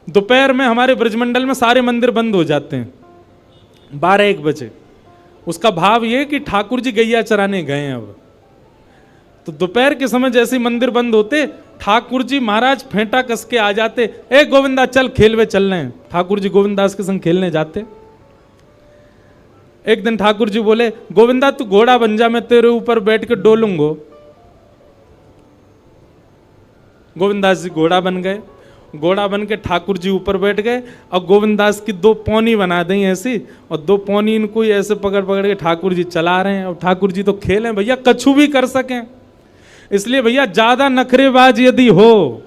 दोपहर में हमारे ब्रजमंडल में सारे मंदिर बंद हो जाते हैं 12-1 बजे। उसका भाव ये कि ठाकुर जी गैया चराने गए हैं। अब तो दोपहर के समय जैसे ही मंदिर बंद होते, ठाकुर जी महाराज फेंटा कस के आ जाते, ए गोविंदा चल खेलवे चल रहे हैं। ठाकुर जी गोविंदास के संग खेलने जाते। एक दिन ठाकुर जी बोले, गोविंदा तू घोड़ा बन जा, मैं तेरे ऊपर बैठ के डोलूंगो। गोविंदास जी घोड़ा बन गए। घोड़ा बन के ठाकुर जी ऊपर बैठ गए और गोविंदास की 2 पौनी बना दी ऐसी, और 2 पौनी इनको ही ऐसे पकड़ पकड़ के ठाकुर जी चला रहे हैं। और ठाकुर जी तो खेलें भैया, कछु भी कर सकें। इसलिए भैया ज्यादा नखरेबाज यदि हो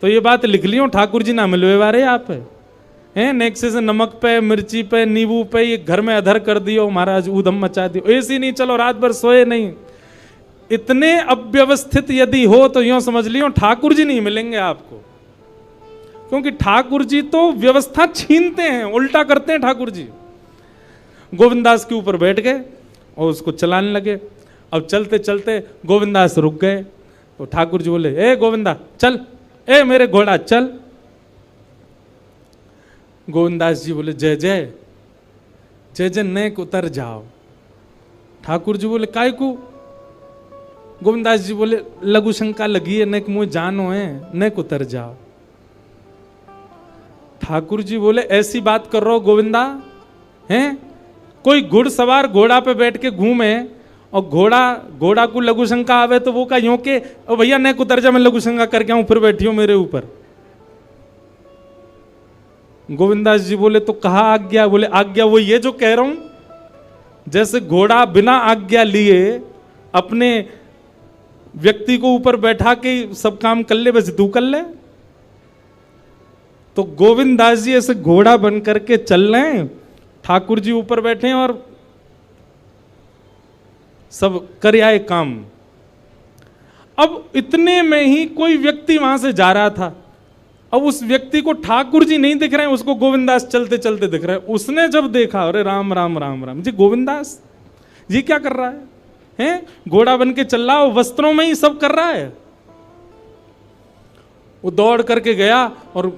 तो ये बात लिख लियो, ठाकुर जी ना मिलवे वारे आप हैं। नेक्से से नमक पे, मिर्ची पे, नींबू पे ये घर में अधर कर दियो महाराज, ऊधम मचा दियो। ऐसी नहीं, चलो रात भर सोए नहीं। इतने अव्यवस्थित यदि हो तो यूं समझ लियो ठाकुर जी नहीं मिलेंगे आपको, क्योंकि ठाकुर जी तो व्यवस्था छीनते हैं, उल्टा करते हैं ठाकुर जी। गोविंदास के ऊपर बैठ गए और उसको चलाने लगे। अब चलते चलते गोविंदास रुक गए तो ठाकुर जी बोले, ए गोविंदा चल, ए मेरे घोड़ा चल। गोविंदास जी बोले, जय जय जय जय, नेक उतर जाओ। ठाकुर जी बोले, काय को? गोविंदास जी बोले, लघु शंका लगी है, नेक मुँह जानो है, नेक उतर जाओ। ठाकुर जी बोले, ऐसी बात कर रहे हो गोविंदा हैं? कोई घुड़सवार घोड़ा पे बैठ के घूमे और घोड़ा को लघु शंका आवे तो वो का यूं के, ओ भैया नेक उतर जा, मैं लघु शंका करके आऊं, फिर बैठी हो मेरे ऊपर। गोविंदास जी बोले, तो कहा आज्ञा? बोले, आज्ञा वो ये जो कह रहा हूं, जैसे घोड़ा बिना आज्ञा लिए अपने व्यक्ति को ऊपर बैठा के सब काम कर ले, वैसे तू कर ले। तो गोविंदास जी ऐसे घोड़ा बन करके चल रहे हैं, ठाकुर जी ऊपर बैठे हैं और सब कर आए काम। अब इतने में ही कोई व्यक्ति वहां से जा रहा था। अब उस व्यक्ति को ठाकुर जी नहीं दिख रहे हैं, उसको गोविंदास चलते चलते दिख रहे हैं। उसने जब देखा, अरे राम राम राम राम जी, गोविंदास ये क्या कर रहा है? हैं? घोड़ा बन के चल रहा है, वस्त्रों में ही सब कर रहा है। वो दौड़ करके गया और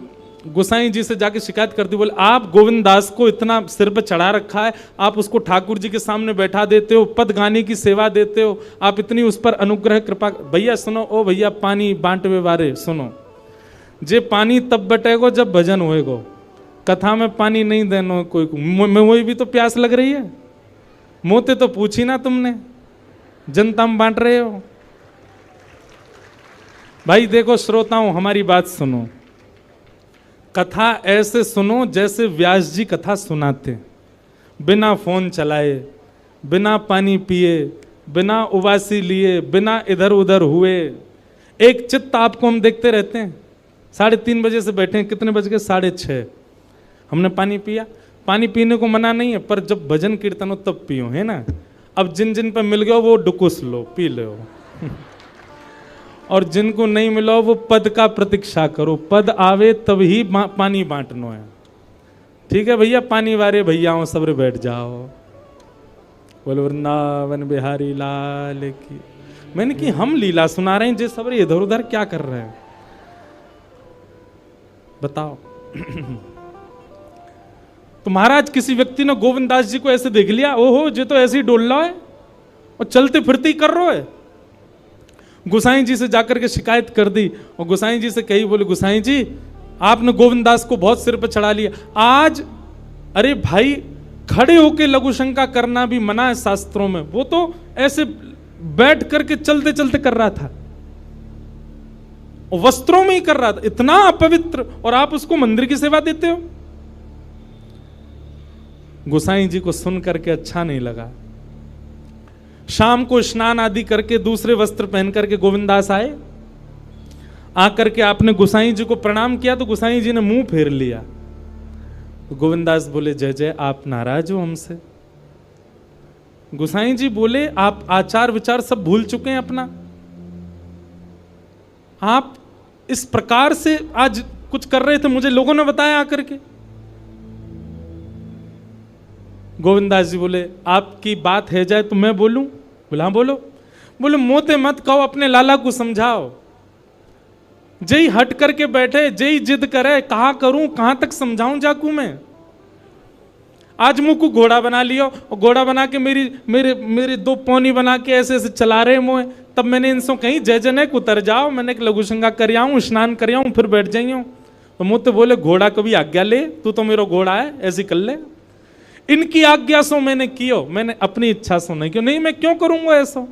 गोसाई जी से जाके शिकायत कर दी। बोले, आप गोविंदास को इतना सिर पे चढ़ा रखा है, आप उसको ठाकुर जी के सामने बैठा देते हो, पद गाने की सेवा देते हो, आप इतनी उस पर अनुग्रह कृपा। भैया सुनो, ओ भैया पानी बांटवे वारे सुनो, जे पानी तब बटेगो जब भजन होएगो, कथा में पानी नहीं देनो कोई को। मैं वही भी तो प्यास लग रही है, मोते तो पूछी ना तुमने, जनता में बांट रहे हो। भाई देखो श्रोताओं, हमारी बात सुनो, कथा ऐसे सुनो जैसे व्यास जी कथा सुनाते, बिना फोन चलाए, बिना पानी पिए, बिना उबासी लिए, बिना इधर उधर हुए। एक चित्त आपको हम देखते रहते हैं। 3:30 बजे से बैठे हैं, कितने बज गए? 6:30। हमने पानी पिया। पानी पीने को मना नहीं है, पर जब भजन कीर्तन हो तब पियो, है ना। अब जिन जिन पर मिल गया वो डुकुस लो, पी लो और जिनको नहीं मिला वो पद का प्रतीक्षा करो, पद आवे तब ही पानी बांटनो है। ठीक है भैया, पानी वारे भैयाओं सब्र बैठ जाओ। बोल वृंदावन बिहारी लाल की। मैंने कि हम लीला सुना रहे हैं, जे सब्र इधर उधर क्या कर रहे हैं बताओ। तो महाराज किसी व्यक्ति ने गोविंदास जी को ऐसे देख लिया, ओहो जे तो ऐसे ही डोल रहा है और चलते फिरते ही कर रहा है। गोसाई जी से जाकर के शिकायत कर दी और गोसाई जी से कही, बोले गोसाई जी आपने गोविंदास को बहुत सिर पर चढ़ा लिया आज। अरे भाई, खड़े होके लघु शंका करना भी मना है शास्त्रों में, वो तो ऐसे बैठ करके चलते चलते कर रहा था, वस्त्रों में ही कर रहा था, इतना अपवित्र, और आप उसको मंदिर की सेवा देते हो। गोसाई जी को सुन करके अच्छा नहीं लगा। शाम को स्नान आदि करके दूसरे वस्त्र पहन करके गोविंदास आए। आकर के आपने गोसाई जी को प्रणाम किया तो गोसाई जी ने मुंह फेर लिया। तो गोविंदास बोले, जय जय, आप नाराज हो हमसे? गोसाई जी बोले, आप आचार विचार सब भूल चुके हैं अपना। आप इस प्रकार से आज कुछ कर रहे थे, मुझे लोगों ने बताया आकर के। गोविंदास जी बोले, आपकी बात है जाए तो मैं बोलूं? बोला, बोलो। बोले, मोते मत कहो, अपने लाला को समझाओ। जय हट करके बैठे, जय जिद करे, कहा करूं, कहां तक समझाऊं जाकू मैं। आज मुंह को घोड़ा बना लियो, और घोड़ा बना के मेरी मेरे मेरे दो पौनी बना के ऐसे ऐसे चला रहे मुँह। तब मैंने इनसे कहीं जय जनक उतर जाओ, मैंने एक लघु शंका कर आऊं, स्नान कर आऊं, फिर बैठ जाइयो। तो मुझे बोले घोड़ा कभी आज्ञा ले, तू तो मेरा घोड़ा है, ऐसी कर ले। इनकी आज्ञा सो मैंने कियो, मैंने अपनी इच्छा सो नहीं क्यों, नहीं मैं क्यों करूंगा ऐसा।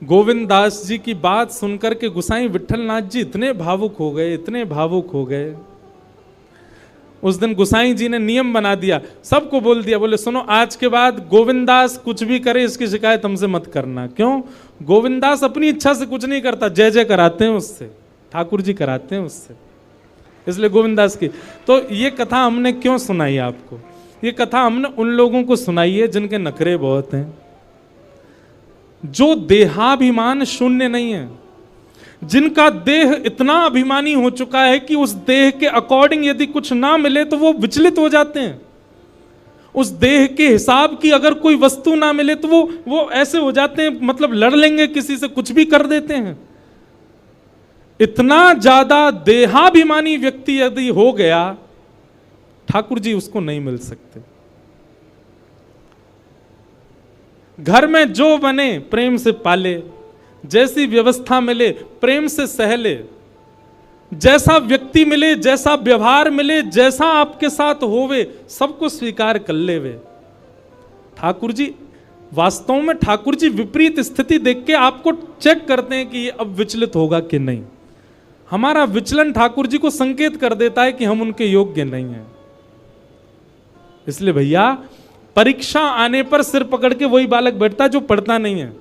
गोविंद दास जी की बात सुनकर के गोसाई विठलनाथ जी इतने भावुक हो गए, इतने भावुक हो गए। उस दिन गोसाई जी ने नियम बना दिया, सबको बोल दिया, बोले सुनो आज के बाद गोविंदास कुछ भी करे इसकी शिकायत हमसे मत करना। क्यों? गोविंदास अपनी इच्छा से कुछ नहीं करता, जय जय कराते हैं उससे, ठाकुर जी कराते हैं उससे, इसलिए गोविंदास की। तो ये कथा हमने क्यों सुनाई आपको? ये कथा हमने उन लोगों को सुनाई है जिनके नखरे बहुत हैं, जो देहाभिमान शून्य नहीं है, जिनका देह इतना अभिमानी हो चुका है कि उस देह के अकॉर्डिंग यदि कुछ ना मिले तो वो विचलित हो जाते हैं। उस देह के हिसाब की अगर कोई वस्तु ना मिले तो वो ऐसे हो जाते हैं, मतलब लड़ लेंगे किसी से, कुछ भी कर देते हैं। इतना ज्यादा देहाभिमानी व्यक्ति यदि हो गया, ठाकुर जी उसको नहीं मिल सकते। घर में जो बने प्रेम से पाले, जैसी व्यवस्था मिले प्रेम से सहले, जैसा व्यक्ति मिले, जैसा व्यवहार मिले, जैसा आपके साथ होवे सबको स्वीकार कर लेवे। ठाकुर जी वास्तव में, ठाकुर जी विपरीत स्थिति देख के आपको चेक करते हैं कि ये अब विचलित होगा कि नहीं। हमारा विचलन ठाकुर जी को संकेत कर देता है कि हम उनके योग्य नहीं हैं। इसलिए भैया परीक्षा आने पर सिर पकड़ के वही बालक बैठता है जो पढ़ता नहीं है,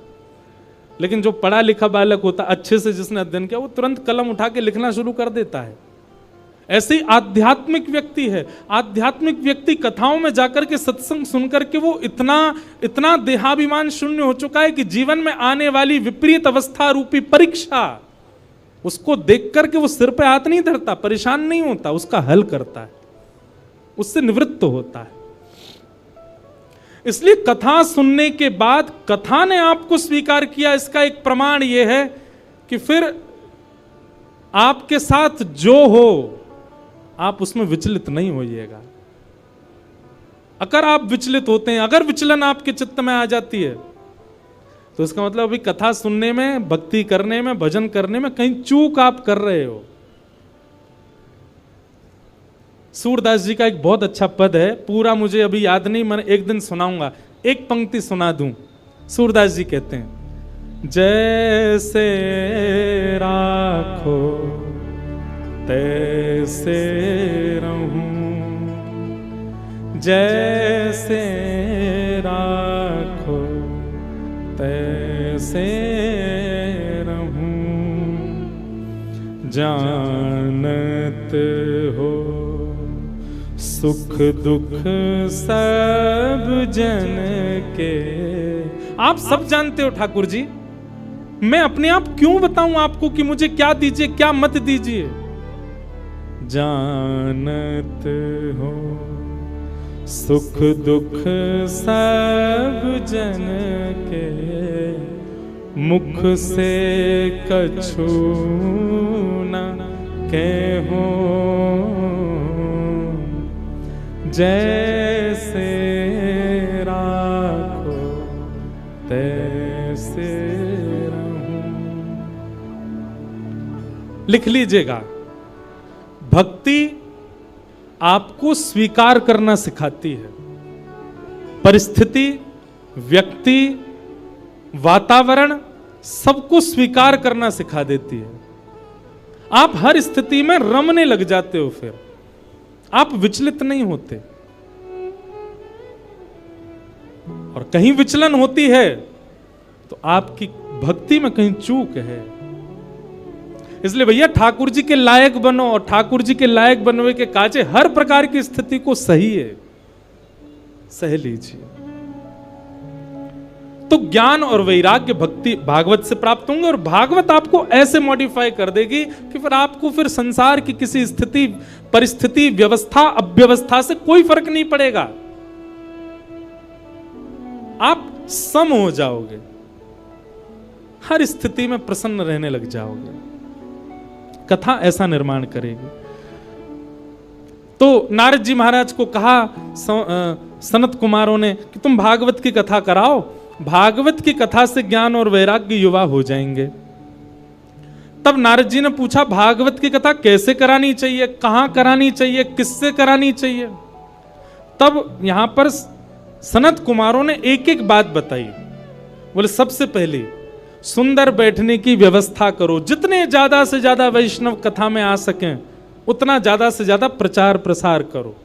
लेकिन जो पढ़ा लिखा बालक होता, अच्छे से जिसने अध्ययन किया, वो तुरंत कलम उठा के लिखना शुरू कर देता है। ऐसे ही आध्यात्मिक व्यक्ति है। आध्यात्मिक व्यक्ति कथाओं में जाकर के, सत्संग सुनकर के वो इतना देहाभिमान शून्य हो चुका है कि जीवन में आने वाली विपरीत अवस्था रूपी परीक्षा, उसको देख करके वो सिर पे हाथ नहीं धरता, परेशान नहीं होता, उसका हल करता है, उससे निवृत्त होता है। इसलिए कथा सुनने के बाद कथा ने आपको स्वीकार किया, इसका एक प्रमाण यह है कि फिर आपके साथ जो हो आप उसमें विचलित नहीं होइएगा। अगर आप विचलित होते हैं, अगर विचलन आपके चित्त में आ जाती है, तो इसका मतलब अभी कथा सुनने में, भक्ति करने में, भजन करने में कहीं चूक आप कर रहे हो। सूरदास जी का एक बहुत अच्छा पद है, पूरा मुझे अभी याद नहीं, मैं एक दिन सुनाऊंगा, एक पंक्ति सुना दूं। सूरदास जी कहते हैं, जैसे राखो तैसे रहूं, जैसे राखो तैसे रहूं, जानत हो सुख दुख सब जन के। आप सब जानते हो ठाकुर जी, मैं अपने आप क्यों बताऊं आपको कि मुझे क्या दीजिए क्या मत दीजिए। जानत हो सुख दुख सब जन के, मुख से कछु न कहो, जैसे राखो तैसे रहूं। लिख लीजिएगा, भक्ति आपको स्वीकार करना सिखाती है। परिस्थिति, व्यक्ति, वातावरण सबको स्वीकार करना सिखा देती है। आप हर स्थिति में रमने लग जाते हो, फिर आप विचलित नहीं होते। और कहीं विचलन होती है तो आपकी भक्ति में कहीं चूक है। इसलिए भैया ठाकुर जी के लायक बनो, और ठाकुर जी के लायक बनने के काजे हर प्रकार की स्थिति को सही है, सह लीजिए। तो ज्ञान और वैराग्य भक्ति भागवत से प्राप्त होंगे, और भागवत आपको ऐसे मॉडिफाई कर देगी कि फिर आपको फिर संसार की किसी स्थिति, परिस्थिति, व्यवस्था, अव्यवस्था से कोई फर्क नहीं पड़ेगा। आप सम हो जाओगे, हर स्थिति में प्रसन्न रहने लग जाओगे। कथा ऐसा निर्माण करेगी। तो नारद जी महाराज को कहा सनत कुमारों ने कि तुम भागवत की कथा कराओ, भागवत की कथा से ज्ञान और वैराग्य युवा हो जाएंगे। तब नारद जी ने पूछा भागवत की कथा कैसे करानी चाहिए, कहां करानी चाहिए, किससे करानी चाहिए। तब यहां पर सनत कुमारों ने एक एक बात बताई। बोले सबसे पहले सुंदर बैठने की व्यवस्था करो, जितने ज्यादा से ज्यादा वैष्णव कथा में आ सकें उतना ज्यादा से ज्यादा प्रचार प्रसार करो।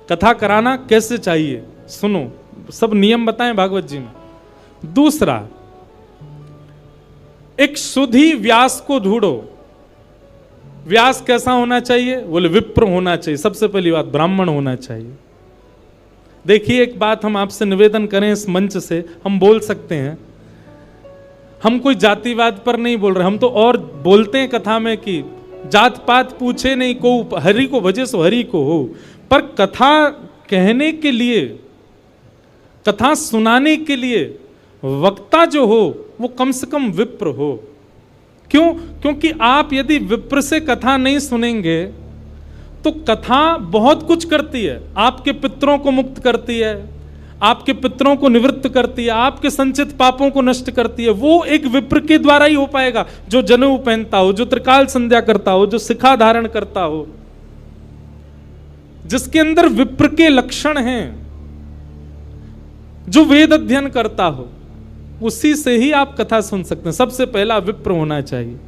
कथा कराना कैसे चाहिए सुनो, सब नियम बताएं भागवत जी में। दूसरा, एक शुद्धि व्यास को ढूंढो। व्यास कैसा होना चाहिए? बोले विप्र होना चाहिए। सबसे पहली बात ब्राह्मण होना चाहिए। देखिए एक बात हम आपसे निवेदन करें, इस मंच से हम बोल सकते हैं, हम कोई जातिवाद पर नहीं बोल रहे, हम तो और बोलते हैं कथा में कि जात पात पूछे नहीं को, हरि को भजे सो हरि को हो। पर कथा कहने के लिए, कथा सुनाने के लिए वक्ता जो हो वो कम से कम विप्र हो। क्यों? क्योंकि आप यदि विप्र से कथा नहीं सुनेंगे तो कथा बहुत कुछ करती है। आपके पितरों को मुक्त करती है, आपके पितरों को निवृत्त करती है, आपके संचित पापों को नष्ट करती है। वो एक विप्र के द्वारा ही हो पाएगा, जो जनेऊ पहनता हो, जो त्रिकाल संध्या करता हो, जो शिखा धारण करता हो, जिसके अंदर विप्र के लक्षण हैं, जो वेद अध्ययन करता हो, उसी से ही आप कथा सुन सकते हैं। सबसे पहला विप्र होना चाहिए।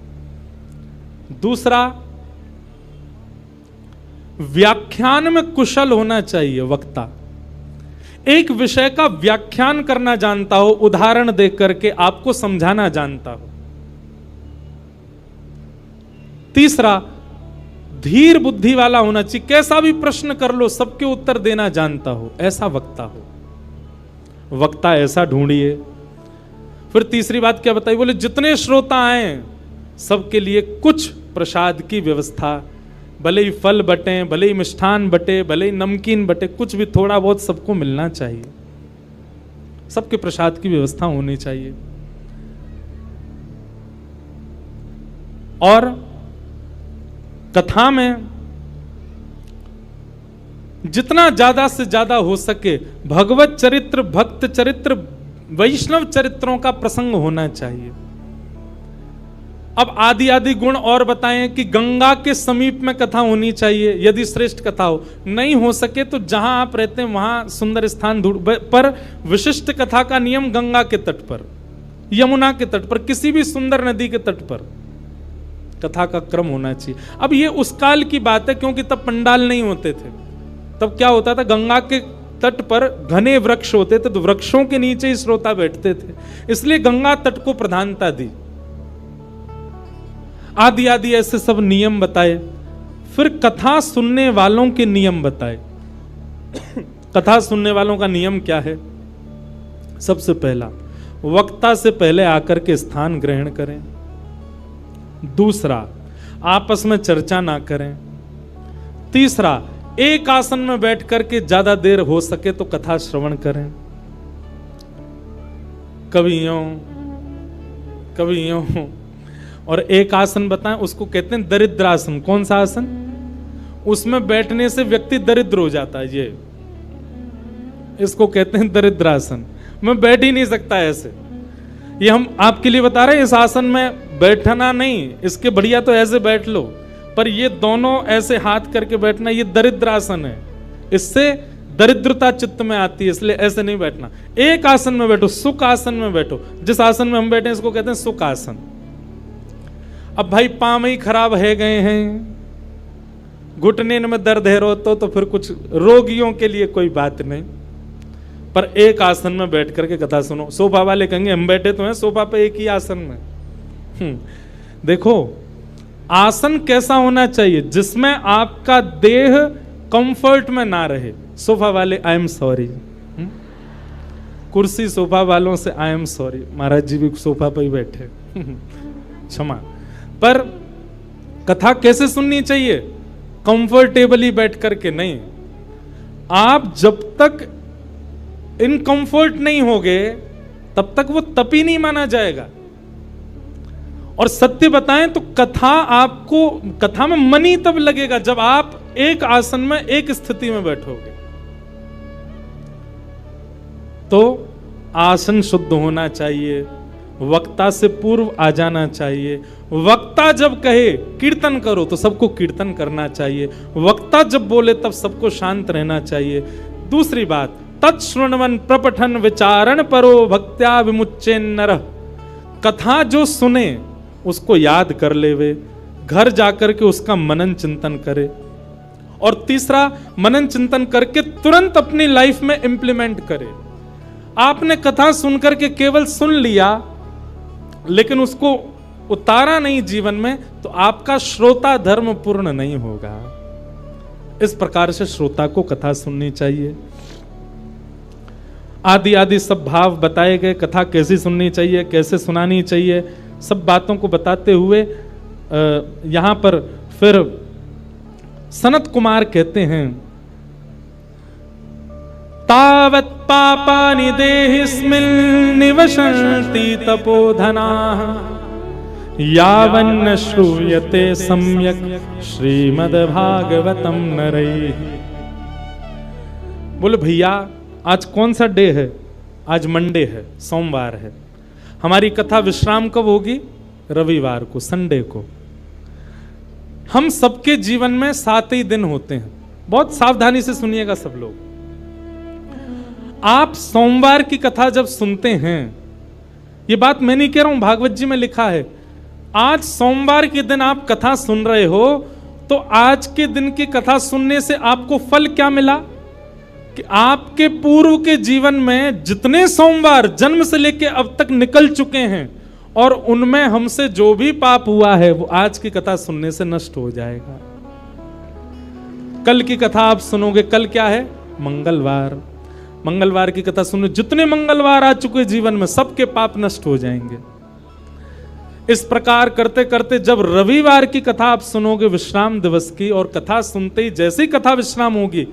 दूसरा, व्याख्यान में कुशल होना चाहिए वक्ता। एक विषय का व्याख्यान करना जानता हो, उदाहरण देख करके आपको समझाना जानता हो। तीसरा, धीर बुद्धि वाला होना चाहिए। कैसा भी प्रश्न कर लो सबके उत्तर देना जानता हो, ऐसा वक्ता हो। वक्ता ऐसा ढूंढिए। फिर तीसरी बात क्या बताई? बोले जितने श्रोता आए सबके लिए कुछ प्रसाद की व्यवस्था, भले ही फल बटे, भले ही मिष्ठान बटे, भले ही नमकीन बटे, कुछ भी थोड़ा बहुत सबको मिलना चाहिए। सबके प्रसाद की व्यवस्था होनी चाहिए। और कथा में जितना ज्यादा से ज्यादा हो सके भगवत चरित्र, भक्त चरित्र, वैष्णव चरित्रों का प्रसंग होना चाहिए। अब आदि आदि गुण और बताएं कि गंगा के समीप में कथा होनी चाहिए यदि श्रेष्ठ कथा हो। नहीं हो सके तो जहां आप रहते हैं वहां सुंदर स्थान ढूंढ, पर विशिष्ट कथा का नियम गंगा के तट पर, यमुना के तट पर, किसी भी सुंदर नदी के तट पर कथा का क्रम होना चाहिए। अब ये उस काल की बात है क्योंकि तब पंडाल नहीं होते थे। तब क्या होता था, गंगा के तट पर घने वृक्ष होते थे, तो वृक्षों के नीचे ही श्रोता बैठते थे, इसलिए गंगा तट को प्रधानता दी। आदि आदि ऐसे सब नियम बताए। फिर कथा सुनने वालों के नियम बताए। कथा सुनने वालों का नियम क्या है? सबसे पहला, वक्ता से पहले आकर के स्थान ग्रहण करें। दूसरा, आपस में चर्चा ना करें। तीसरा, एक आसन में बैठ करके ज्यादा देर हो सके तो कथा श्रवण करें। कभी यूं कभी यूं। और एक आसन बताएं, उसको कहते हैं दरिद्रासन। कौन सा आसन? उसमें बैठने से व्यक्ति दरिद्र हो जाता है। ये इसको कहते हैं दरिद्रासन। मैं बैठ ही नहीं सकता ऐसे। ये हम आपके लिए बता रहे हैं, इस आसन में बैठना नहीं, इसके बढ़िया तो ऐसे बैठ लो, पर ये दोनों ऐसे हाथ करके बैठना, ये दरिद्रासन है। इससे दरिद्रता चित्त में आती है, इसलिए ऐसे नहीं बैठना। एक आसन में बैठो, सुख आसन में बैठो। जिस आसन में हम बैठे हैं इसको कहते हैं सुख आसन। अब भाई पांव ही खराब है गए हैं, घुटने में दर्द है रो तो फिर कुछ रोगियों के लिए कोई बात नहीं, पर एक आसन में बैठ करके कथा सुनो। सोफा वाले कहेंगे हम बैठे तो हैं सोफा पे एक ही आसन में। देखो आसन कैसा होना चाहिए जिसमें आपका देह कंफर्ट में ना रहे। सोफा वाले आई एम सॉरी, कुर्सी सोफा वालों से आई एम सॉरी, महाराज जी भी सोफा पे ही बैठे, क्षमा। पर कथा कैसे सुननी चाहिए? कंफर्टेबली बैठ करके नहीं। आप जब तक इनकंफर्ट नहीं होगे तब तक वो तपी नहीं माना जाएगा। और सत्य बताएं तो कथा में मन ही तब लगेगा जब आप एक आसन में एक स्थिति में बैठोगे। तो आसन शुद्ध होना चाहिए, वक्ता से पूर्व आ जाना चाहिए। वक्ता जब कहे कीर्तन करो तो सबको कीर्तन करना चाहिए। वक्ता जब बोले तब सबको शांत रहना चाहिए। दूसरी बात, तत्श्रृण्वन प्रपठन विचारण परो भक्त्या विमुच्चे नरः। कथा जो सुने उसको याद कर लेवे, घर जाकर के उसका मनन चिंतन करे। और तीसरा, मनन चिंतन करके तुरंत अपनी लाइफ में इंप्लीमेंट करे। आपने कथा सुनकर के केवल सुन लिया लेकिन उसको उतारा नहीं जीवन में, तो आपका श्रोता धर्म पूर्ण नहीं होगा। इस प्रकार से श्रोता को कथा सुननी चाहिए। आदि आदि सब भाव बताए गए, कथा कैसी सुननी चाहिए, कैसे सुनानी चाहिए, सब बातों को बताते हुए यहां पर फिर सनत कुमार कहते हैं, तावत् पापानि देहिस्मिन् निवसन्ति तपोधनाः यावन्न श्रूयते सम्यक् श्रीमद्भागवतम नरैः। बोले भैया आज कौन सा डे है? आज मंडे है, सोमवार है। हमारी कथा विश्राम कब होगी? रविवार को, संडे को। हम सबके जीवन में 7 ही दिन होते हैं। बहुत सावधानी से सुनिएगा सब लोग। आप सोमवार की कथा जब सुनते हैं, ये बात मैं नहीं कह रहा हूं, भागवत जी में लिखा है, आज सोमवार के दिन आप कथा सुन रहे हो तो आज के दिन की कथा सुनने से आपको फल क्या मिला कि आपके पूर्व के जीवन में जितने सोमवार जन्म से लेकर अब तक निकल चुके हैं और उनमें हमसे जो भी पाप हुआ है वो आज की कथा सुनने से नष्ट हो जाएगा। कल की कथा आप सुनोगे, कल क्या है? मंगलवार। मंगलवार की कथा सुनो, जितने मंगलवार आ चुके जीवन में सबके पाप नष्ट हो जाएंगे। इस प्रकार करते करते जब रविवार की कथा आप सुनोगे विश्राम दिवस की, और कथा सुनते ही जैसी कथा विश्राम होगी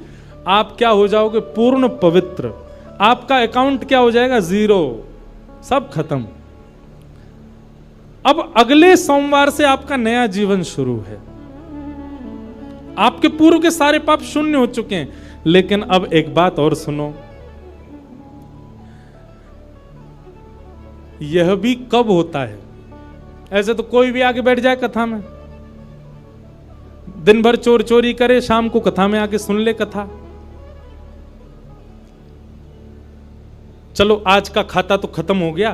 आप क्या हो जाओगे? पूर्ण पवित्र। आपका अकाउंट क्या हो जाएगा? 0, सब खत्म। अब अगले सोमवार से आपका नया जीवन शुरू है। आपके पूर्व के सारे पाप शून्य हो चुके हैं। लेकिन अब एक बात और सुनो, यह भी कब होता है? ऐसे तो कोई भी आके बैठ जाए कथा में, दिन भर चोर चोरी करे, शाम को कथा में आके सुन ले कथा। चलो आज का खाता तो खत्म हो गया,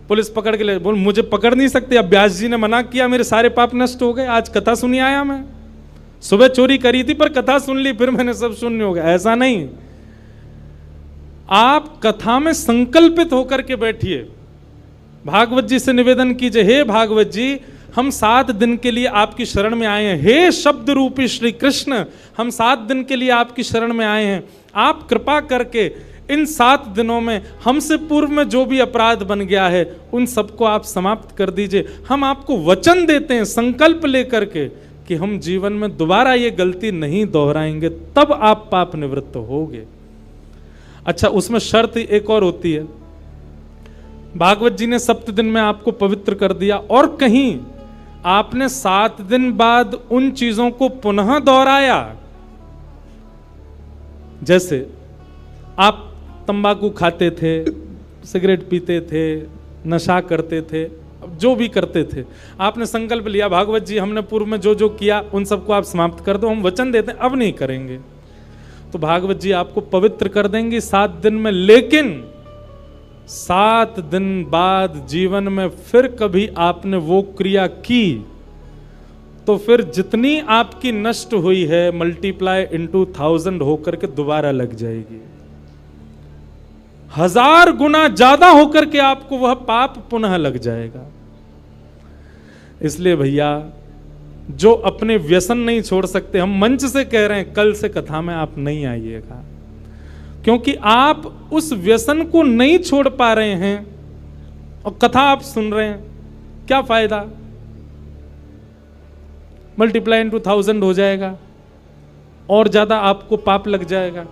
पुलिस पकड़ के ले, बोल मुझे पकड़ नहीं सकते, अब व्यास जी ने मना किया, मेरे सारे पाप नष्ट हो गए, आज कथा सुनी आया मैं। सुबह चोरी करी थी पर कथा सुन ली, फिर मैंने सब शून्य हो गया। ऐसा नहीं, आप कथा में संकल्पित होकर के बैठिए। भागवत जी से निवेदन कीजिए, हे भागवत जी, हम 7 दिन के लिए आपकी शरण में आए हैं। हे शब्द रूपी श्री कृष्ण, हम 7 दिन के लिए आपकी शरण में आए हैं। आप कृपा करके इन 7 दिनों में हमसे पूर्व में जो भी अपराध बन गया है उन सबको आप समाप्त कर दीजिए। हम आपको वचन देते हैं संकल्प लेकर के कि हम जीवन में दोबारा ये गलती नहीं दोहराएंगे, तब आप पाप निवृत्त होगे। अच्छा, उसमें शर्त एक और होती है। भागवत जी ने 7 दिन में आपको पवित्र कर दिया और कहीं आपने 7 दिन बाद उन चीजों को पुनः दोहराया। जैसे आप तंबाकू खाते थे, सिगरेट पीते थे, नशा करते थे, जो भी करते थे, आपने संकल्प लिया भागवत जी हमने पूर्व में जो जो किया उन सबको आप समाप्त कर दो, हम वचन देते हैं अब नहीं करेंगे। तो भागवत जी आपको पवित्र कर देंगे 7 दिन में। लेकिन 7 दिन बाद जीवन में फिर कभी आपने वो क्रिया की तो फिर जितनी आपकी नष्ट हुई है मल्टीप्लाई इनटू 1000 होकर के दोबारा लग जाएगी। 1000 गुना ज्यादा होकर के आपको वह पाप पुनः लग जाएगा। इसलिए भैया, जो अपने व्यसन नहीं छोड़ सकते, हम मंच से कह रहे हैं कल से कथा में आप नहीं आइएगा, क्योंकि आप उस व्यसन को नहीं छोड़ पा रहे हैं और कथा आप सुन रहे हैं, क्या फायदा? मल्टीप्लाई इनटू 1000 हो जाएगा और ज्यादा आपको पाप लग जाएगा।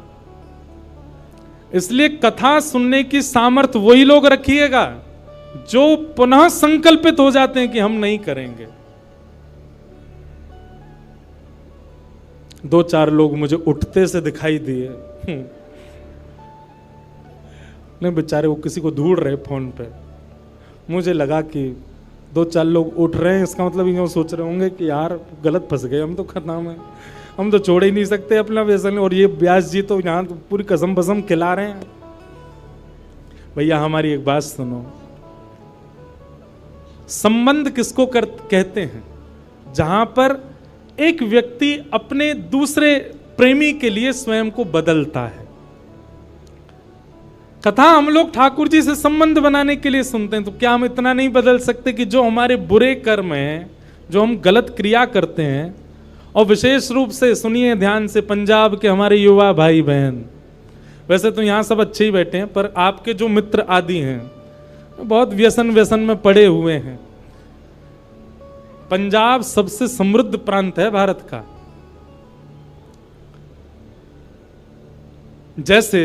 इसलिए कथा सुनने की सामर्थ्य वही लोग रखिएगा जो पुनः संकल्पित हो जाते हैं कि हम नहीं करेंगे। 2-4 लोग मुझे उठते से दिखाई दिए, नहीं बेचारे वो किसी को ढूंढ रहे फोन पे। मुझे लगा कि 2-4 लोग उठ रहे हैं, इसका मतलब ये सोच रहे होंगे कि यार गलत फंस गए, हम तो खतम है, हम तो छोड़ ही नहीं सकते अपना व्यसन, और ये व्यास जी तो यहाँ तो पूरी कसम बसम खिला रहे हैं। भैया हमारी एक बात सुनो, संबंध किसको कहते हैं? जहां पर एक व्यक्ति अपने दूसरे प्रेमी के लिए स्वयं को बदलता है। कथा हम लोग ठाकुर जी से संबंध बनाने के लिए सुनते हैं, तो क्या हम इतना नहीं बदल सकते कि जो हमारे बुरे कर्म हैं, जो हम गलत क्रिया करते हैं, और विशेष रूप से सुनिए ध्यान से पंजाब के हमारे युवा भाई बहन, वैसे तो यहाँ सब अच्छे ही बैठे हैं, पर आपके जो मित्र आदि हैं बहुत व्यसन में पड़े हुए हैं। पंजाब सबसे समृद्ध प्रांत है भारत का। जैसे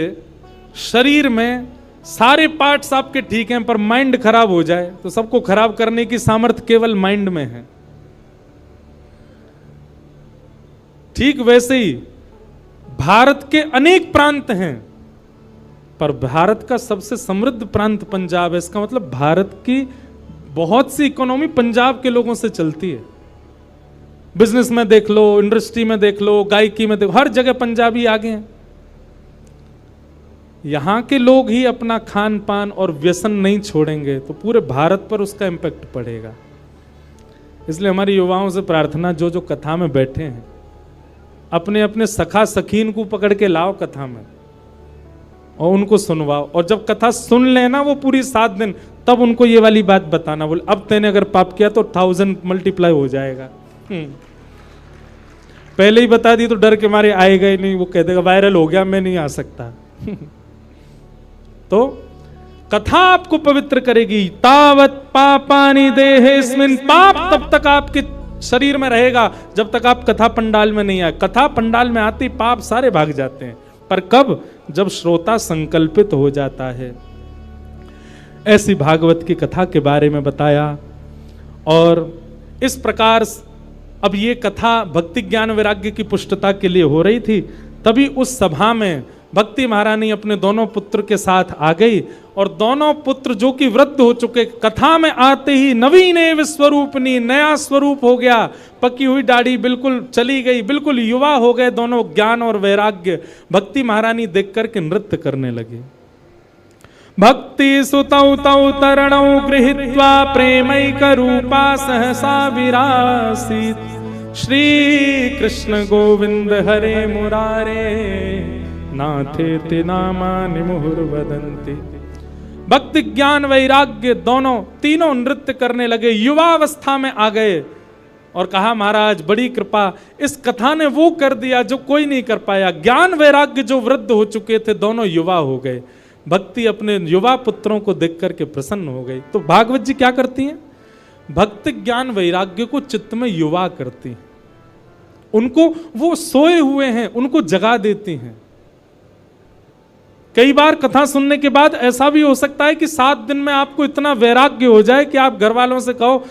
शरीर में सारे पार्ट्स आपके ठीक हैं, पर माइंड खराब हो जाए तो सबको खराब करने की सामर्थ्य केवल माइंड में है। ठीक वैसे ही भारत के अनेक प्रांत हैं, पर भारत का सबसे समृद्ध प्रांत पंजाब है। इसका मतलब भारत की बहुत सी इकोनॉमी पंजाब के लोगों से चलती है। बिजनेस में देख लो, इंडस्ट्री में देख लो, गायकी में देखो, हर जगह पंजाबी आगे हैं। यहां के लोग ही अपना खान पान और व्यसन नहीं छोड़ेंगे तो पूरे भारत पर उसका इंपैक्ट पड़ेगा। इसलिए हमारी युवाओं से प्रार्थना, जो जो कथा में बैठे हैं अपने अपने सखा सखीन को पकड़ के लाओ कथा में और उनको सुनवाओ, और जब कथा सुन लेना वो पूरी 7 दिन, तब उनको ये वाली बात बताना, बोले अब तेने अगर पाप किया तो 1000 मल्टीप्लाई हो जाएगा। पहले ही बता दी तो डर के मारे आएगा ही नहीं, वो कह देगा वायरल हो गया, मैं नहीं आ सकता। तो कथा आपको पवित्र करेगी। तावत पापानि देहेस्मिन्, पाप तब तक आपके शरीर में रहेगा जब तक आप कथा पंडाल में नहीं आए। कथा पंडाल में आती पाप सारे भाग जाते हैं, पर कब? जब श्रोता संकल्पित हो जाता है। ऐसी भागवत की कथा के बारे में बताया, और इस प्रकार अब ये कथा भक्ति ज्ञान वैराग्य की पुष्टता के लिए हो रही थी। तभी उस सभा में भक्ति महारानी अपने दोनों पुत्र के साथ आ गई, और दोनों पुत्र जो कि वृद्ध हो चुके, कथा में आते ही नवीन एव स्वरूपनी, नया स्वरूप हो गया, पकी हुई दाढ़ी बिल्कुल चली गई, बिल्कुल युवा हो गए दोनों। ज्ञान और वैराग्य भक्ति महारानी देख करके नृत्य करने लगे। भक्ति सुतौ तौ तरणौ गृहीत्वा प्रेमैक रूपा सहसा विरासीत्, श्री कृष्ण गोविंद हरे मुरारे नाथेति नामानि मुहुर्वदन्ति। भक्ति ज्ञान वैराग्य दोनों तीनों नृत्य करने लगे, युवावस्था में आ गए, और कहा महाराज बड़ी कृपा, इस कथा ने वो कर दिया जो कोई नहीं कर पाया। ज्ञान वैराग्य जो वृद्ध हो चुके थे दोनों युवा हो गए। भक्ति अपने युवा पुत्रों को देख करके प्रसन्न हो गई। तो भागवत जी क्या करती हैं? भक्ति ज्ञान वैराग्य को चित्त में युवा करती हैं, उनको वो सोए हुए हैं उनको जगा देती हैं। कई बार कथा सुनने के बाद ऐसा भी हो सकता है कि 7 दिन में आपको इतना वैराग्य हो जाए कि आप घर वालों से कहो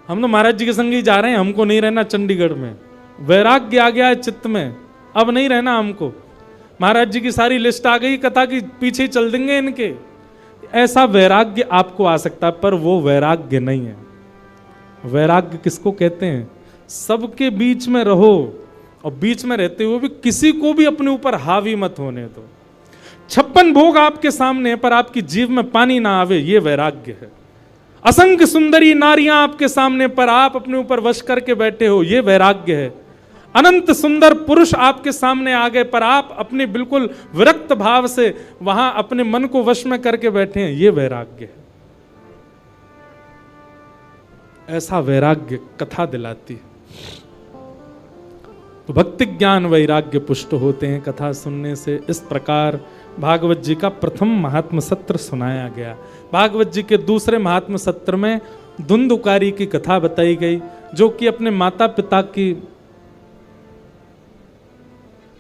हम तो महाराज जी के संग ही जा रहे हैं, हमको नहीं रहना चंडीगढ़ में। वैराग्य आ गया है चित्त में, अब नहीं रहना हमको, महाराज जी की सारी लिस्ट आ गई, कथा की पीछे चल देंगे इनके। ऐसा वैराग्य आपको आ सकता है, पर वो वैराग्य नहीं है। वैराग्य किसको कहते हैं? सबके बीच में रहो, और बीच में रहते हुए भी किसी को भी अपने ऊपर हावी मत होने दो। 56 भोग आपके सामने है, पर आपकी जीव में पानी ना आवे, ये वैराग्य है। असंख्य सुंदरी नारियां आपके सामने, पर आप अपने ऊपर वश करके बैठे हो, ये वैराग्य है। अनंत सुंदर पुरुष आपके सामने आ गए, पर आप अपने बिल्कुल विरक्त भाव से वहां अपने मन को वश में करके बैठे हैं, ये वैराग्य है। ऐसा वैराग्य कथा दिलाती है। तो भक्ति ज्ञान वैराग्य पुष्ट होते हैं कथा सुनने से। इस प्रकार भागवत जी का प्रथम महात्म सत्र सुनाया गया। भागवत जी के दूसरे महात्म सत्र में धुंधुकारी की कथा बताई गई, जो कि अपने माता पिता की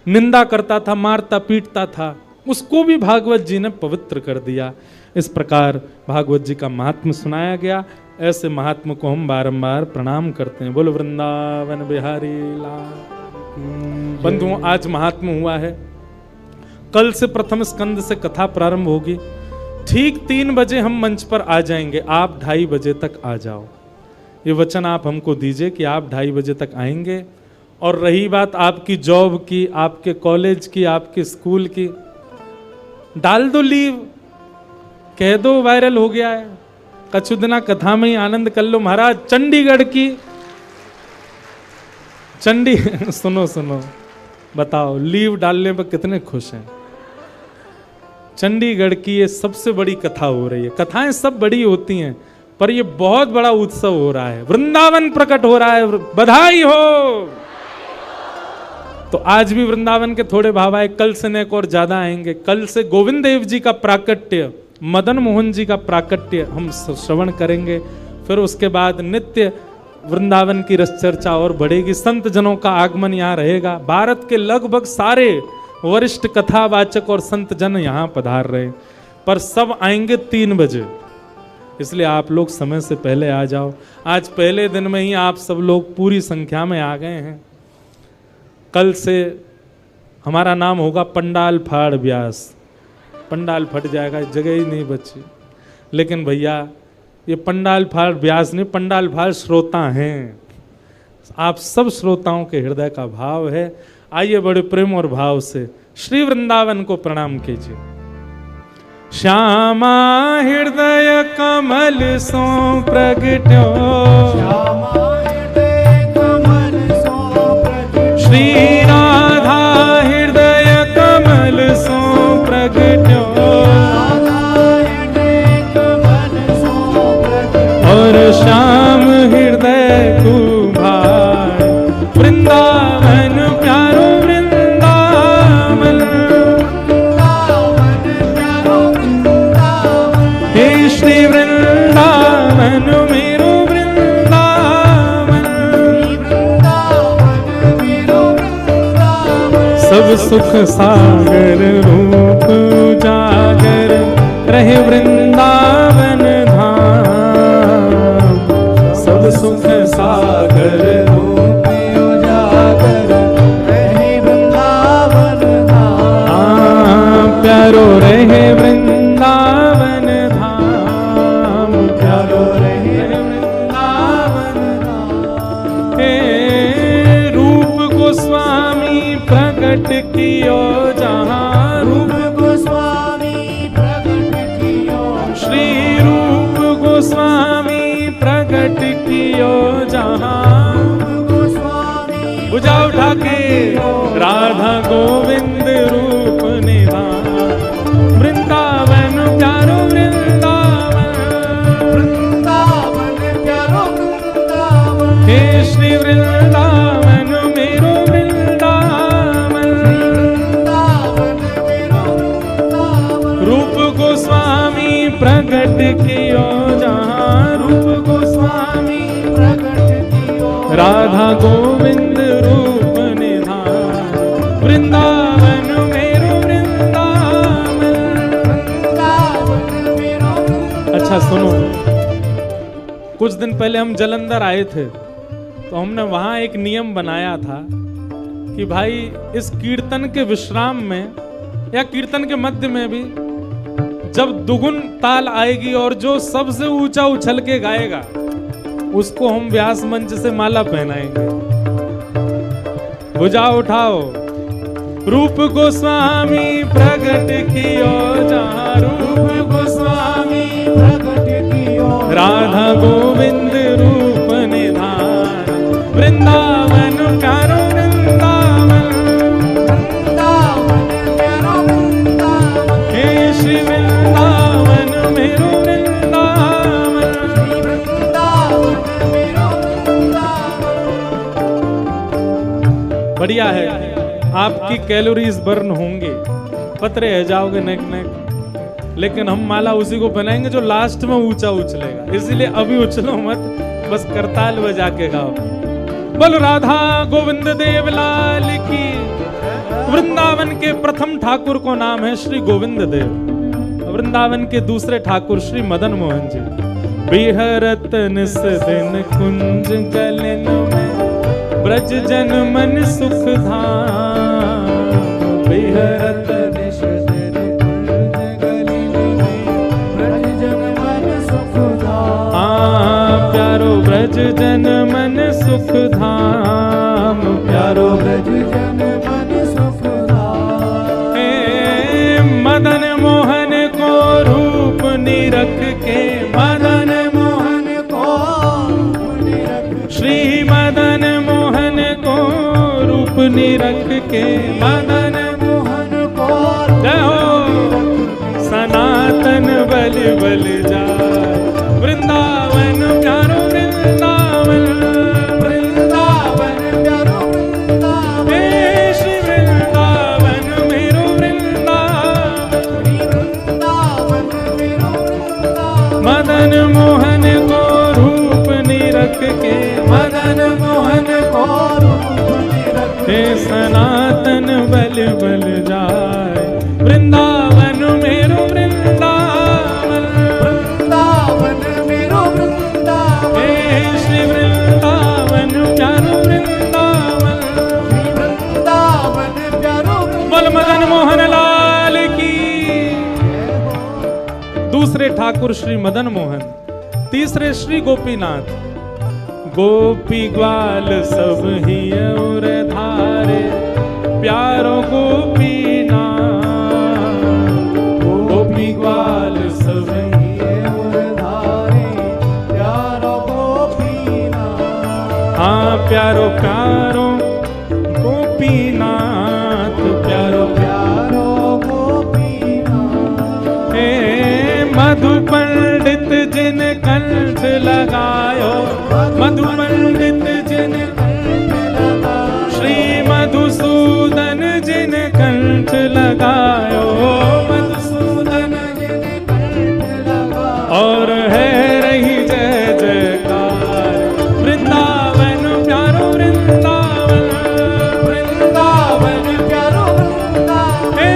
निंदा करता था, मारता पीटता था, उसको भी भागवत जी ने पवित्र कर दिया। इस प्रकार भागवत जी का महात्म्य सुनाया गया। ऐसे महात्मा को हम बारंबार प्रणाम करते हैं। बोलो वृंदावन बिहारी लाल। बंधुओं, आज महात्मा हुआ है, कल से प्रथम स्कंद से कथा प्रारंभ होगी। ठीक 3 बजे हम मंच पर आ जाएंगे, आप 2:30 बजे तक आ जाओ। ये वचन आप हमको दीजिए कि आप 2:30 बजे तक आएंगे। और रही बात आपकी जॉब की, आपके कॉलेज की, आपके स्कूल की, डाल दो लीव, कह दो वायरल हो गया है, कछु दिना कथा में ही आनंद कर लो। महाराज चंडीगढ़ की सुनो बताओ, लीव डालने पर कितने खुश हैं। चंडीगढ़ की ये सबसे बड़ी कथा हो रही है। कथाएं सब बड़ी होती हैं, पर ये बहुत बड़ा उत्सव हो रहा है, वृंदावन प्रकट हो रहा है। बधाई हो। तो आज भी वृंदावन के थोड़े भाव आए, कल से नेक और ज्यादा आएंगे। कल से गोविंद देव जी का प्राकट्य, मदन मोहन जी का प्राकट्य हम श्रवण करेंगे। फिर उसके बाद नित्य वृंदावन की रस चर्चा और बढ़ेगी। संत जनों का आगमन यहाँ रहेगा। भारत के लगभग सारे वरिष्ठ कथावाचक और संत जन यहाँ पधार रहे, पर सब आएंगे 3 बजे, इसलिए आप लोग समय से पहले आ जाओ। आज पहले दिन में ही आप सब लोग पूरी संख्या में आ गए हैं। कल से हमारा नाम होगा पंडाल फाड़ व्यास। पंडाल फट जाएगा, जगह ही नहीं बची। लेकिन भैया ये पंडाल फाड़ व्यास नहीं, पंडाल फाड़ श्रोता हैं। आप सब श्रोताओं के हृदय का भाव है। आइए बड़े प्रेम और भाव से श्री वृंदावन को प्रणाम कीजिए। श्यामा हृदय कमल सो प्रगट्यो, श्री राधा हृदय कमल सो प्रगट्यो, और श्याम हृदय कुभार, वृंदावन प्यारो वृंदावन, हे श्री वृंदावन मेरो वृंदावन, सब सुख सागर रूप उजागर रहे वृंदावन धाम, सब सुख सागर रूप उजागर रहे वृंदावन धाम, प्यारो रहे वृंदावन धाम, प्यारो रहे वृंदावन धाम। हे रूप गोस्वामी प्रकट कियो जहाँ, रूप गोस्वामी प्रकट कियो, श्री रूप गोस्वामी प्रकट कियो जहाँ, बुझा उठा के राधा गोविंद रूप निधान, वृंदावन प्यारो वृंदावन, वृंदावन प्यारो वृंदावन, हे श्री वृंदावन मेरो वृंदावन, वृंदावन मेरो वृंदावन, रूप गोस्वामी प्रकट कियो जहाँ, रूप गोस्वामी प्रकट कियो, राधा गोविंद रूप निधान, वृंदावन मेरो वृंदावन, वृंदावन मेरो वृंदावन। अच्छा सुनो, कुछ दिन पहले हम जलंधर आए थे, तो हमने वहां एक नियम बनाया था कि भाई इस कीर्तन के विश्राम में या कीर्तन के मध्य में भी जब दुगुन ताल आएगी और जो सबसे ऊंचा उछल के गाएगा उसको हम व्यास मंच से माला पहनाएंगे। भुजा उठाओ, रूप गोस्वामी प्रकट कियो जहाँ, रूप गोस्वामी प्रकट कियो, राधा गोविंद रूप निधान, वृंदावन प्यारो वृंदावन, वृंदावन प्यारो वृंदावन, हे श्री वृंदावन मेरो वृंदावन, श्री वृंदावन मेरो वृंदावन। बढ़िया है, आपकी कैलोरीज बर्न होंगे, पतरे रह जाओगे नेक नेक, लेकिन हम माला उसी को पहनाएंगे जो लास्ट में ऊंचा उछलेगा। इसलिए अभी उछलो मत, बस करताल बजा के गाओ। बोलो राधा गोविंद देव लाल की। वृंदावन के प्रथम ठाकुर को नाम है श्री गोविंद देव। वृंदावन के दूसरे ठाकुर श्री मदन मोहन जी। बिहरत निस दिन कुंज गलन में, ब्रज जन मन सुख धाम। बिहरत निस दिन कुंज गलन में, ब्रज जन मन सुख धाम। प्यारो ब्रज जन मन सुख धाम, प्यारो ब्रज जन मन सुख धाम। मदन मोहन को रूप निरख के, मदन मोहन को श्री मदन मोहन को रूप निरख के, मदन मोहन को जय हो सनातन बल बल जाए। वृंदावन प्यारो वृंदावन, वृंदावन प्यारो वृंदावन, श्री वृंदावन मेरो वृंदावन, वृंदावन मेरो वृंदावन। मदन मोहन को रूप निरख के, मदन मोहन को रूप निरख के, सनातन बल बल जाए। वृंदावन मेरो वृंदावन, वृंदावन मेरो वृंदावन, श्री वृंदावन प्यारो वृंदावन, वृंदावन प्यारो। बोल मदन मोहन लाल की। दूसरे ठाकुर श्री मदन मोहन, तीसरे श्री गोपीनाथ। गोपी ग्वाल सब ही और धारे, प्यारो गोपीनाथ। गोपी ग्वाल सब ही और धारे, प्यारो गोपीनाथ। हाँ प्यारो प्यारो गोपीनाथ, प्यारो प्यारो गोपीनाथ। हे मधु पंडित जिन कंठ लगायो, मधु पंडित जिन कंठ लगायो, श्री मधुसूदन जिन कंठ लगायो, मधुसूदन जिन कंठ लगायो। और है रही जय जयकार, वृंदावन प्यारो वृंदावन, वृंदावन प्यारो वृंदावन, हे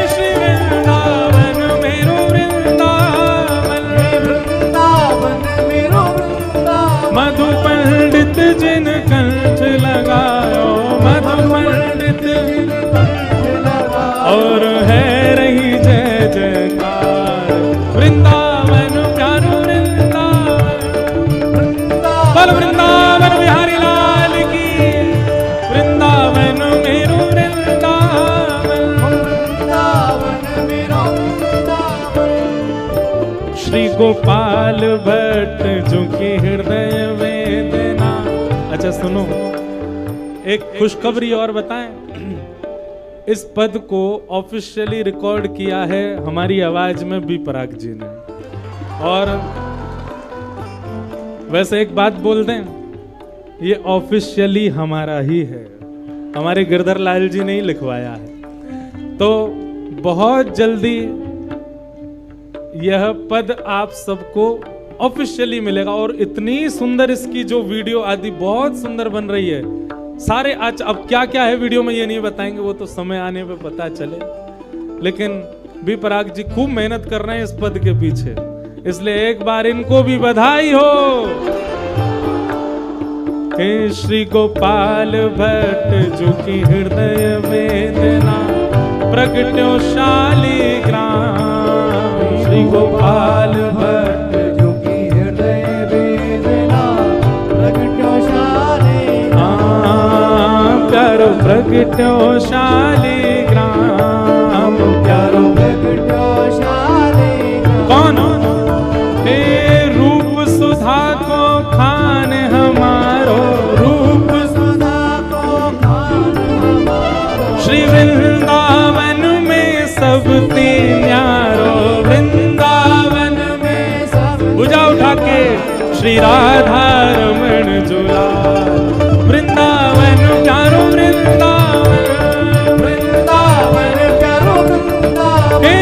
श्री वृंदावन मेरो वृंदावन, वृंदावन मेरो वृंदावन। मधु पंडित जिन कंठ लगायो, मधु पंडित जिन कंठ लगायो। और है रही जय जयकार, वृंदावन प्यारो वृंदावन, वृंदावन वृंदावन बिहारी लाल की। वृंदावन मेरो वृंदावन, वृंदावन मेरो वृंदावन। श्री गोपाल भट्ट जो की हृदय वेदना। अच्छा सुनो, एक खुशखबरी और बताएं। इस पद को ऑफिशियली रिकॉर्ड किया है हमारी आवाज में बी पराग जी ने। और वैसे एक बात बोल दें, ये ऑफिशियली हमारा ही है, हमारे गिरधर लाल जी ने ही लिखवाया है। तो बहुत जल्दी यह पद आप सबको ऑफिशियली मिलेगा। और इतनी सुंदर इसकी जो वीडियो आदि बहुत सुंदर बन रही है सारे। आज अब क्या क्या है वीडियो में ये नहीं बताएंगे, वो तो समय आने पे पता चले। लेकिन बी पराग जी खूब मेहनत कर रहे हैं इस पद के पीछे, इसलिए एक बार इनको भी बधाई हो। हे श्री गोपाल भट्ट जो की हृदय वेदना, प्रगट्यो शालिग्राम। श्री गोपाल भट्ट जो की हृदय वेदना, प्रगट्यो शालिग्राम। प्यारो प्रगट्यो शालिग्राम, प्यारो प्रगट्यो शालिग्राम। कौन? हे रूप सुधा को खान हमारो, रूप सुधा को खान हमारो। श्री वृंदावन में सब न्यारो, वृंदावन में सब। भुजा उठा के श्री राधा रमण जुला। वृंदावन प्यारो वृंदावन, वृंदावन प्यारो वृंदावन। हे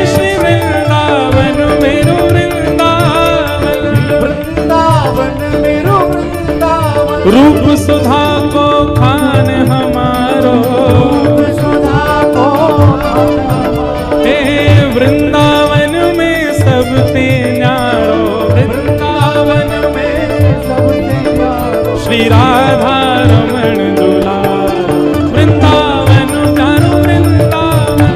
श्री वृंदावन मेरो वृंदावन, वृंदावन मेरो वृंदावन। रूप सुधा को खान हमारो, रूप सुधा को। हे वृंदावन राधा रमण दुलार, वृंदावन प्यारो वृंदावन,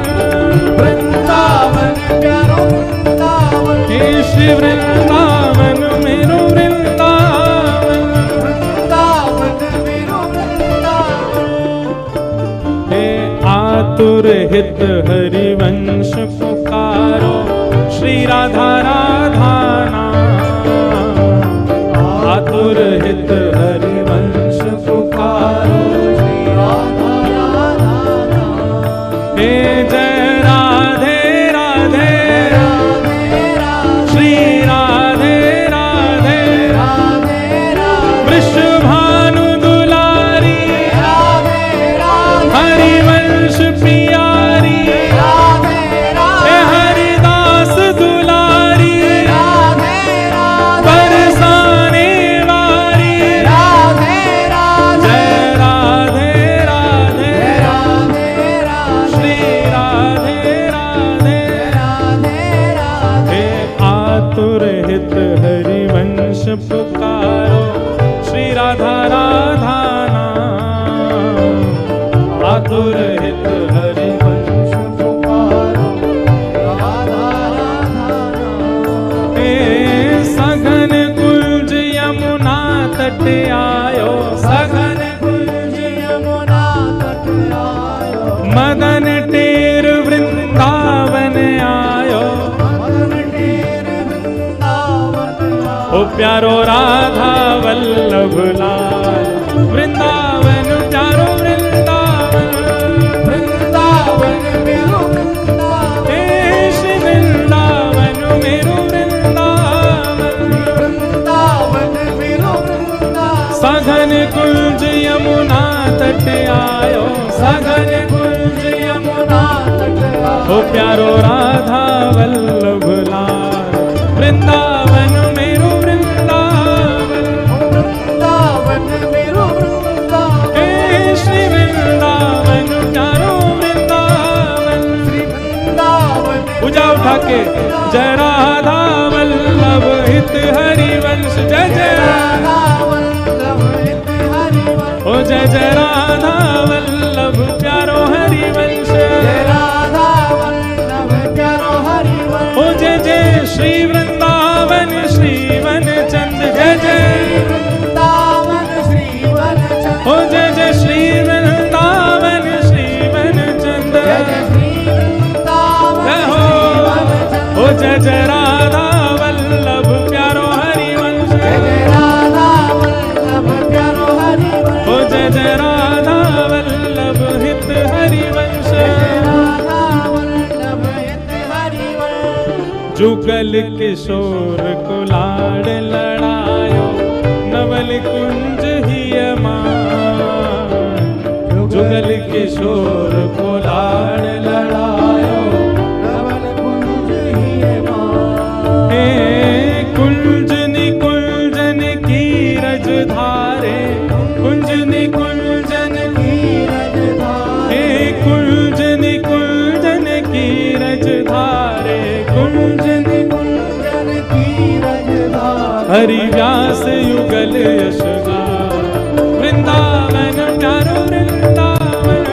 वृंदावन प्यारो वृंदावन, हे श्री वृंदावन मेरो वृंदावन, वृंदावन मेरो वृंदावन। हे आतुर हित हरिवंश पुकारो, श्री राधा राधा नाम, आतुर हित हरिवंश पुकारो, श्री राधा राधा नाम। हे जय राधे राधे, राधे राधे, श्री राधे राधे, राधे राधे, वृषभानु दुलारी, राधे राधे, हरिवंश प्रियारी, राधे राधे, हे हरिदास दुलारी, राधे राधे, बरसाने वारी, राधे राधे, जय राधे राधे, राधे राधे, श्री राधे राधे, राधे राधे, हे आतुर हित हरिवंश पुकारो, श्री राधा राधा नाम, आतुर हित हरिवंश पुकारो, राधा राधा नाम। हे सघन कुंज यमुना तट आयो, सघन कुंज यमुना तट आयो, मदन टेर वृंदावन आयो, मदन टेर वृंदावन आयो। ओ प्यारो राधा वल्लभ लाल, वृंदावन प्यारो वृंदावन, वृंदावन मेरो वृंदावन, हे श्री वृंदावन मेरो वृंदावन, वृंदावन मेरो वृंदावन। सघन कुंज यमुना तट आयो, सघन कुंज यमुना, तट आयो, ओ प्यारो राधा वल्लभ लाल, वृंदावन मेरो वृंदावन, वृंदावन मेरो वृंदावन, हे श्री वृंदावन प्यारो वृंदावन। श्री वृंदावन पूजा उठा के जय राधा वल्लभ हित हरिवंश, जय जय राधा वल्लभ हित हरिवंश, ओ जय जय राधा वल्लभ प्यारो हरिवंश, जय राधा वल्लभ प्यारो हरिवंश। ओ जय जय श्री वृंदावन श्रीवन चंद, जय जय वृंदावन श्रीवन चंद, ओ जय जय श्री वृंदावन श्रीवन चंद, जय जय श्री वृंदावन जय हो, श्रीवन चंद, ओ जय जय राधा वल्लभ प्यारो हरिवंश, जय जय राधा वल्लभ प्यारो हरिवंश, ओ जय जय राधा वल्लभ हित हरिवंश, जय राधा वल्लभ हित हरिवंश। जुगल किशोर को लाड़ लड़ायो, नवल कुंज ही मान, जुगल किशोर को लाड़ लड़ायो, नवल कुंज ही मान। हे कुंज निकुंजन की रज धारे, कुंज निकुंजन नीरज धारे, हे कुंज निकुंजन की रज धारे, कुंज कुंजन नीरज धारे। हरि व्यास युगल यश गान, वृंदावन प्यारो वृंदावन,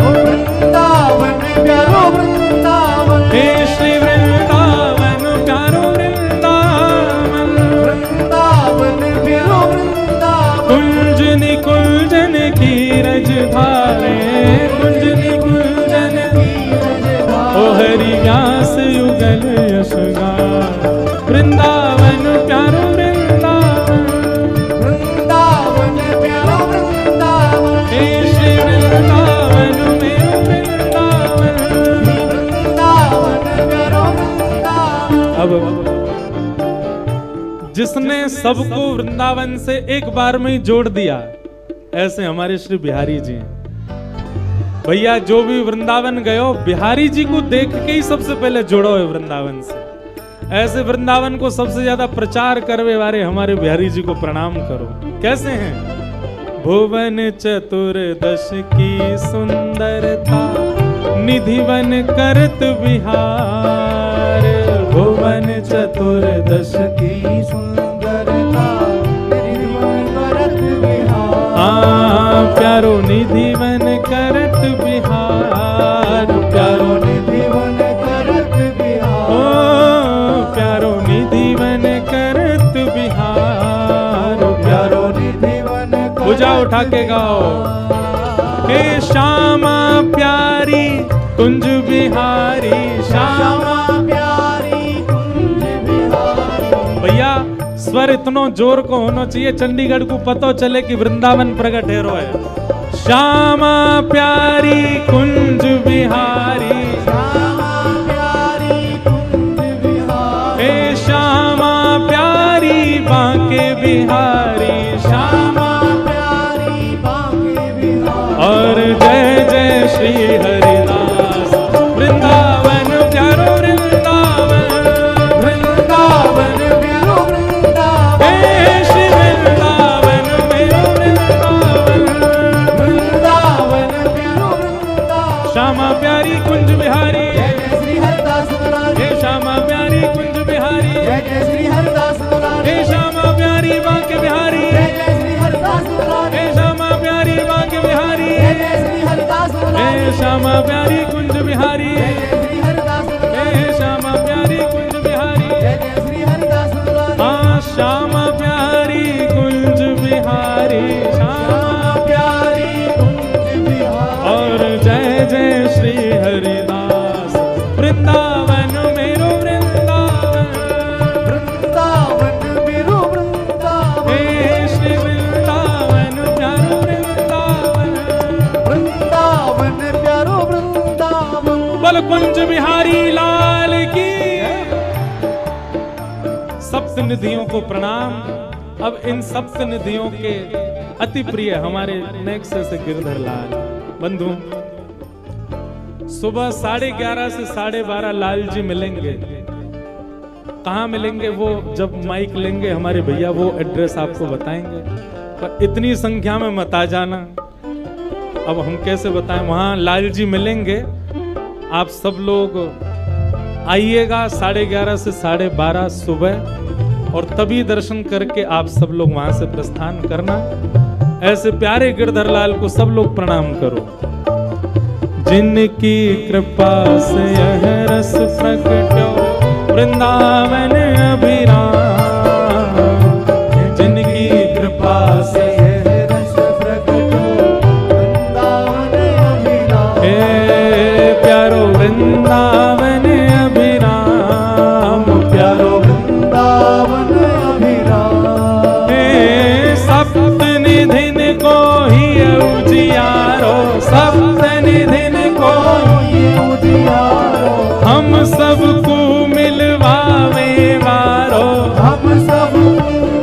वृंदावन प्यारो वृंदावन, हे श्री वृंदावन प्यारो वृंदावन, वृंदावन प्यारो वृंदावन, कुंज निकुंजन की रज धारे, कुंज निकुंजन नीरज धारे। ओ हरि व्यास युगल यश गान, वृंदावन प्यारो वृंदावन, वृंदावन प्यारो वृंदावन, हे श्री वृंदावन मेरो वृंदावन। वृंदावन प्यारो वृंदावन। अब जिसने सबको वृंदावन से एक बार में ही जोड़ दिया, ऐसे हमारे श्री बिहारी जी हैं। भैया जो भी वृंदावन गए हो, बिहारी जी को देख के ही सबसे पहले जोड़ो है वृंदावन से। ऐसे वृंदावन को सबसे ज्यादा प्रचार करवे वाले हमारे बिहारी जी को प्रणाम करो। कैसे हैं? भुवन चतुर्दश की सुंदरता, निधिवन करत विहार। भुवन चतुर्दश की सुंदरता, निधिवन करत विहार। प्यारो निधि वन करत बिहार, प्यारो निधि वन करत बिहार, ओ प्यारो निधि वन करत बिहार, प्यारो निधि वन करत भुजा उठा के गाओ। हे श्यामा प्यारी कुंज बिहारी, श्यामा प्यारी कुंज बिहारी। भैया स्वर इतनो जोर को होना चाहिए चंडीगढ़ को पता चले कि वृंदावन प्रगट है रो है। श्यामा प्यारी कुंज बिहारी, श्यामा प्यारी कुंज बिहारी, हे श्यामा प्यारी बांके बिहारी, श्यामा प्यारी बांके बिहारी। और जय जय श्री हरिदास वृंदावन प्यारो वृंदावन, वृंदावन मेरो वृंदावन, हे श्री वृंदावन मेरो वृंदावन, वृंदावन मेरो वृंदावन। श्यामा प्यारी कुंज बिहारी, जय जय श्री हरिदास मुरारी, हे श्यामा प्यारी कुंज बिहारी, जय जय श्री हरिदास मुरारी, हे श्यामा प्यारी बांके बिहारी, जय जय श्री हरिदास मुरारी, हे श्यामा प्यारी बांके बिहारी, जय जय श्री हरिदास मुरारी, हे श्यामा प्यारी कुंज बिहारी, जय जय श्री हरिदास मुरारी, हे श्यामा प्यारी कुंज बिहारी, जय जय श्री हरिदास मुरारी। हाँ श्यामा प्यारी कुंज बिहारी, श्यामा प्यारी कुंज बिहारी, और जय जय श्री हरिदास वृंदावन मेरो वृंदावन, वृंदावन मेरो वृंदावन, हे श्री वृंदावन प्यारो वृंदावन, वृंदावन प्यारो वृंदावन। बोल कुंज बिहारी लाल की। सप्त निधियों को प्रणाम। अब इन सप्त निधियों के अति प्रिय हमारे नेक्स्ट से गिरधर लाल बंधु सुबह 11:30 से 12:30 लाल जी मिलेंगे। कहाँ मिलेंगे वो जब माइक लेंगे हमारे भैया वो एड्रेस आपको बताएंगे, पर इतनी संख्या में मत आ जाना। अब हम कैसे बताएं, वहां लाल जी मिलेंगे। आप सब लोग आइएगा 11:30 से 12:30 सुबह, और तभी दर्शन करके आप सब लोग वहां से प्रस्थान करना। ऐसे प्यारे गिरधर लाल को सब लोग प्रणाम करो। जिनकी कृपा से यह रस प्रगटो वृंदावन अभिराम, जिनकी कृपा से यह रस प्रगटो वृंदावन अभिराम, हे प्यारो वृंदावन अभिराम, प्यारो वृंदावन अभिराम। हे सप्त निधिन को ही उजियारो, सप्त निधिन को ये उजियारो, हम सबको मिलवावे वारो, हम सब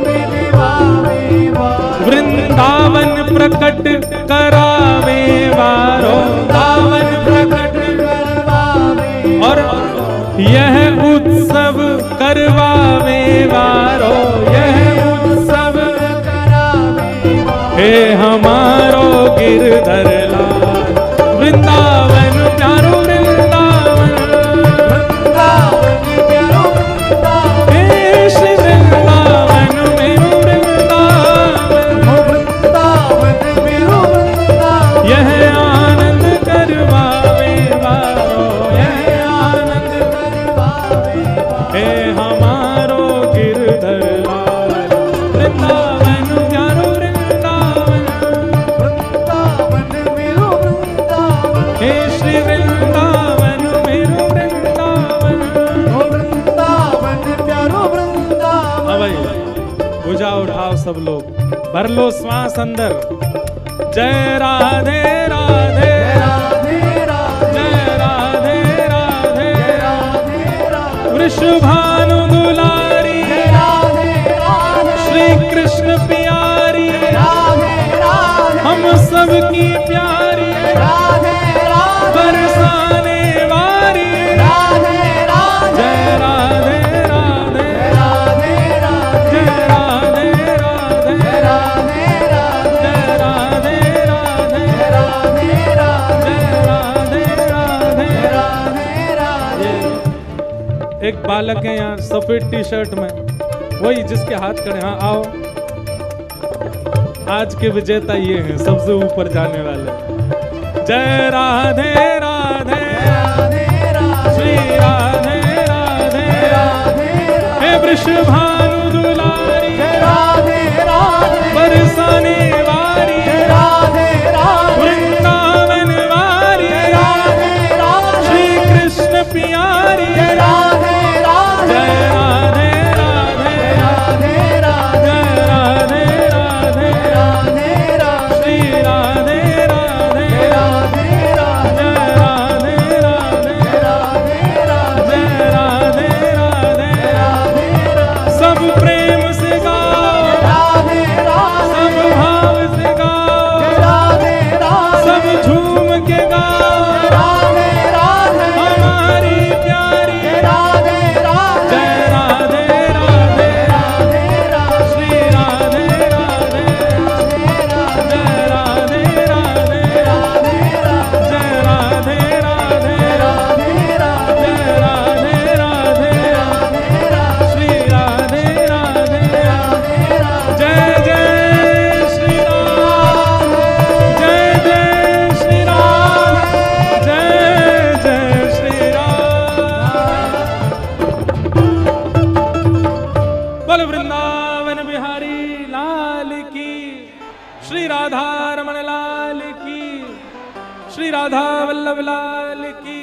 मिलवावे वारो, वृंदावन प्रकट करावे वारो, वृंदावन प्रकट करवावे और यह उत्सव करवावे वारो, यह उत्सव करावे वारो। हे हमारो गिरधर लाल वृंदावन प्यारो वृंदावन, वृंदावन प्यारो वृंदावन, हे श्री वृंदावन मेरो वृंदावन, ओ वृंदावन मेरो वृंदावन, यह आनंद करवावे वारो, यह आनंद करवावे वारो। हे हमारो गिरधर लाल वृंदावन प्यारो वृंदावन, वृंदावन मेरो वृंदावन, हे श्री वृंदावन मेरो वृंदावन। ओ वृंदावन प्यारो वृंदावन। हाँ भाई भुजा उठाओ सब लोग, भर लो श्वास अंदर। जय राधे राधे, जय राधे राधे, जय राधे राधे, जय राधे राधे, वृषभानु दुलारी, जय राधे राधे, श्री कृष्ण प्यारी, राधे राधे, हम सबकी प्यारी, राधे राधे, बरसाने वारी। राधे राधे, जय राधे राधे, राधे राधे, जय राधे राधे, जय राधे राधे, जय राधे राधे, राधे राधे, जय राधे राधे। राधे राधे। एक बालक है यहाँ सफेद टी शर्ट में, वही जिसके हाथ खड़े, हाँ आओ। आज के विजेता ये हैं, सबसे ऊपर जाने वाले। जय राधे राधे राधे राधे श्री राधे राधे राधे हे वृषभानु दुलारी राधे राधे बरसाने वारी राधे राधे वृंदावन वारी राधे राधे श्री कृष्ण प्यारी राधे राधे जय राधे राधे राधे राधे जय राधे राधे राधे राधे श्री राधे राधे राधे राधे जय राधे राधे राधे राधे जय राधे राधे राधे सब प्रेम से गाओ राधे राधे सब भाव से गाओ राधे राधे सब झूम के गाओ राधे राधे हमारी प्यारी राधे राधे जय राधे राधे राधे राधे श्री राधे राधे जय राधे राधे जय राधे राधे जय राधे राधे श्री राधे राधे जय जय श्री राम जय जय श्री राम जय जय श्री राम बोल वृंदावन बिहारी लाल की श्री राधा रमण लाल की श्री राधा वल्लभ लाल की